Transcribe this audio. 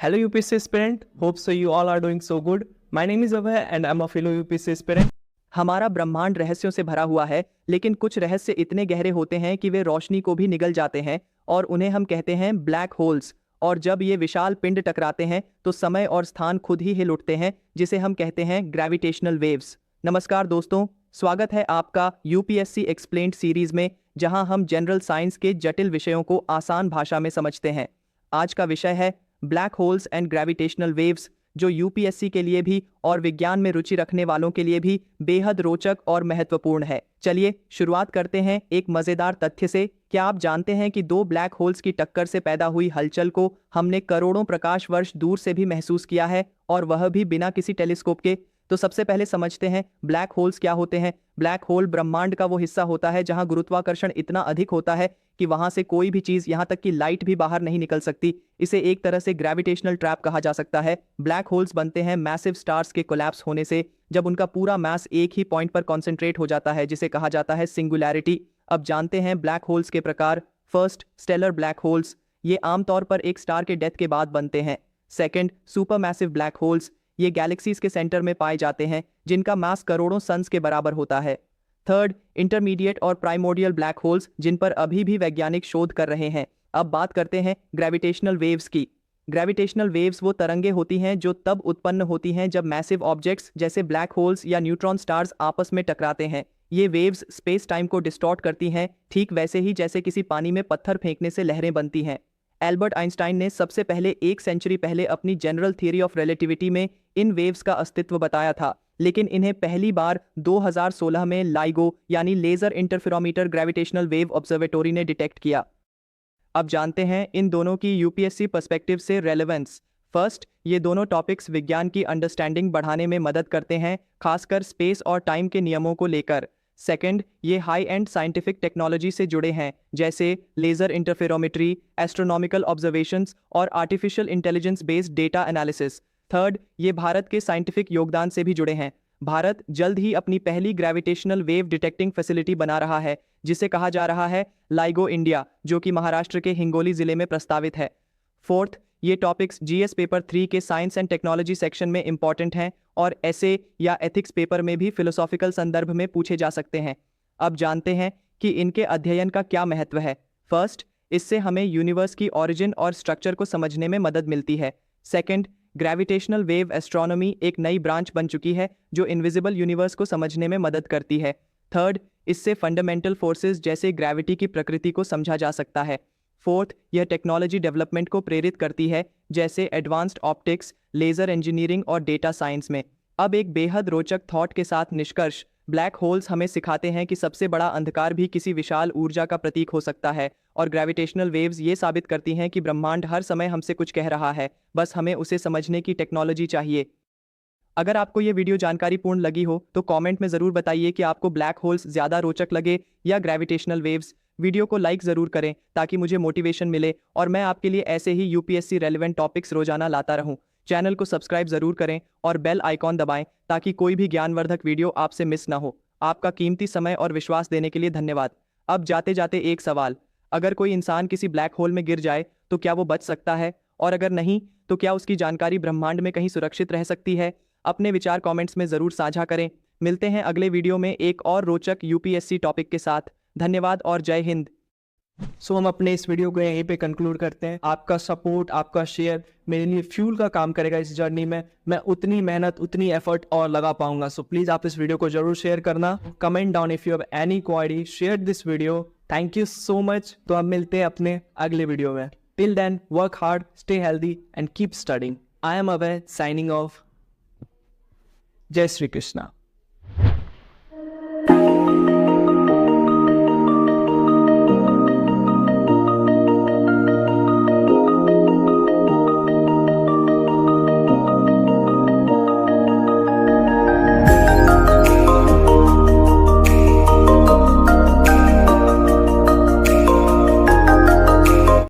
Hello UPSC aspirant, hope so you all are doing so good. My name is Abhay and I'm a fellow UPSC aspirant. हमारा ब्रह्मांड रहस्यों से भरा हुआ है, लेकिन कुछ रहस्य इतने गहरे होते हैं कि वे रोशनी को भी निगल जाते हैं और उन्हें हम कहते हैं ब्लैक होल्स। और जब ये विशाल पिंड टकराते हैं तो समय और स्थान खुद ही हिल उठते हैं, जिसे हम कहते हैं ग्रेविटेशनल वेव्स। नमस्कार दोस्तों, स्वागत है आपका यूपीएससी एक्सप्लेन्ड सीरीज में, जहां हम जनरल साइंस के जटिल विषयों को आसान भाषा में समझते हैं। आज का विषय है black holes and gravitational waves, जो यूपीएससी के लिए भी और विज्ञान में रुचि रखने वालों के लिए भी बेहद रोचक और महत्वपूर्ण है। चलिए शुरुआत करते हैं एक मजेदार तथ्य से। क्या आप जानते हैं कि दो ब्लैक होल्स की टक्कर से पैदा हुई हलचल को हमने करोड़ों प्रकाश वर्ष दूर से भी महसूस किया है, और वह भी बिना किसी टेलीस्कोप के? तो सबसे पहले समझते हैं ब्लैक होल्स क्या होते हैं। ब्लैक होल ब्रह्मांड का वो हिस्सा होता है जहां गुरुत्वाकर्षण इतना अधिक होता है कि वहां से कोई भी चीज, यहां तक कि लाइट भी बाहर नहीं निकल सकती। इसे एक तरह से ग्रेविटेशनल ट्रैप कहा जा सकता है। ब्लैक होल्स बनते हैं मैसिव स्टार्स के कोलैप्स होने से, जब उनका पूरा मास एक ही पॉइंट पर कॉन्सेंट्रेट हो जाता है, जिसे कहा जाता है सिंगुलैरिटी। अब जानते हैं ब्लैक होल्स के प्रकार। First, stellar black holes. ये आमतौर पर एक स्टार के डेथ के बाद बनते हैं। Second, super massive black holes. ये गैलेक्सीज के सेंटर में पाए जाते हैं, जिनका मास करोड़ों सन्स के बराबर होता है। थर्ड, इंटरमीडिएट और प्राइमोर्डियल ब्लैक होल्स, जिन पर अभी भी वैज्ञानिक शोध कर रहे हैं। अब बात करते हैं ग्रेविटेशनल वेव्स की। ग्रेविटेशनल वेव्स वो तरंगे होती हैं जो तब उत्पन्न होती हैं जब मैसिव ऑब्जेक्ट्स जैसे ब्लैक होल्स या न्यूट्रॉन स्टार्स आपस में टकराते हैं। ये वेव्स स्पेस टाइम को डिस्टॉर्ट करती हैं, ठीक वैसे ही जैसे किसी पानी में पत्थर फेंकने से लहरें बनती हैं। एल्बर्ट आइंस्टाइन ने सबसे पहले 1 सेंचुरी पहले अपनी जनरल थियरी ऑफ रिलेटिविटी में इन वेव्स का अस्तित्व बताया था, लेकिन इन्हें पहली बार 2016 में लाइगो यानी laser interferometer gravitational wave observatory ने डिटेक्ट किया। अब जानते हैं इन दोनों की यूपीएससी पर्सपेक्टिव से रेलेवेंस। फर्स्ट, ये दोनों टॉपिक्स विज्ञान की अंडरस्टैंडिंग बढ़ाने में मदद करते हैं, खासकर स्पेस और टाइम के नियमों को लेकर। सेकंड, ये हाई एंड साइंटिफिक टेक्नोलॉजी से जुड़े हैं, जैसे लेजर इंटरफेरोमेट्री, एस्ट्रोनॉमिकल ऑब्जर्वेशंस और artificial intelligence based data analysis. Third, ये भारत के साइंटिफिक योगदान से भी जुड़े हैं। भारत जल्द ही अपनी पहली ग्रेविटेशनल वेव डिटेक्टिंग फैसिलिटी बना रहा है, जिसे कहा जा रहा है लाइगो इंडिया, जो कि महाराष्ट्र के हिंगोली जिले में प्रस्तावित है। फोर्थ, ये टॉपिक्स जीएस पेपर 3 के साइंस एंड टेक्नोलॉजी सेक्शन में इंपॉर्टेंट हैं और एसे या एथिक्स पेपर में भी फिलोसॉफिकल संदर्भ में पूछे जा सकते हैं। अब जानते हैं कि इनके अध्ययन का क्या महत्व है। फर्स्ट, इससे हमें यूनिवर्स की ऑरिजिन और स्ट्रक्चर को समझने में मदद मिलती है। सेकंड, ग्रेविटेशनल वेव एस्ट्रोनॉमी एक नई ब्रांच बन चुकी है जो इनविजिबल यूनिवर्स को समझने में मदद करती है। थर्ड, इससे फंडामेंटल फोर्सेस जैसे ग्रेविटी की प्रकृति को समझा जा सकता है। फोर्थ, यह टेक्नोलॉजी डेवलपमेंट को प्रेरित करती है, जैसे एडवांस्ड ऑप्टिक्स, लेजर इंजीनियरिंग और डेटा साइंस में। अब एक बेहद रोचक थॉट के साथ निष्कर्ष। ब्लैक होल्स हमें सिखाते हैं कि सबसे बड़ा अंधकार भी किसी विशाल ऊर्जा का प्रतीक हो सकता है, और ग्रेविटेशनल वेव्स ये साबित करती हैं कि ब्रह्मांड हर समय हमसे कुछ कह रहा है, बस हमें उसे समझने की टेक्नोलॉजी चाहिए। अगर आपको ये वीडियो जानकारीपूर्ण लगी हो तो कमेंट में ज़रूर बताइए कि आपको ब्लैक होल्स ज़्यादा रोचक लगे या ग्रेविटेशनल वेव्स। वीडियो को लाइक ज़रूर करें ताकि मुझे मोटिवेशन मिले और मैं आपके लिए ऐसे ही यूपीएससी रेलेवेंट टॉपिक्स रोजाना लाता रहूं। चैनल को सब्सक्राइब ज़रूर करें और बेल आइकॉन दबाएं ताकि कोई भी ज्ञानवर्धक वीडियो आपसे मिस ना हो। आपका कीमती समय और विश्वास देने के लिए धन्यवाद। अब जाते जाते एक सवाल, अगर कोई इंसान किसी ब्लैक होल में गिर जाए तो क्या वो बच सकता है, और अगर नहीं तो क्या उसकी जानकारी ब्रह्मांड में कहीं सुरक्षित रह सकती है? अपने विचार कमेंट्स में ज़रूर साझा करें। मिलते हैं अगले वीडियो में एक और रोचक यूपीएससी टॉपिक के साथ। धन्यवाद और जय हिंद। हम अपने इस वीडियो को यहीं पे कंक्लूड करते हैं। आपका सपोर्ट, आपका शेयर मेरे लिए फ्यूल का काम करेगा इस जर्नी में। मैं उतनी मेहनत, उतनी एफर्ट और लगा पाऊंगा। सो प्लीज आप इस वीडियो को जरूर शेयर करना। Comment down if you have any query, share this video. Thank you so much. तो अब मिलते हैं अपने अगले वीडियो में। Till then, work hard, stay healthy and keep studying. I am Abhay, signing off. जय श्री कृष्णा।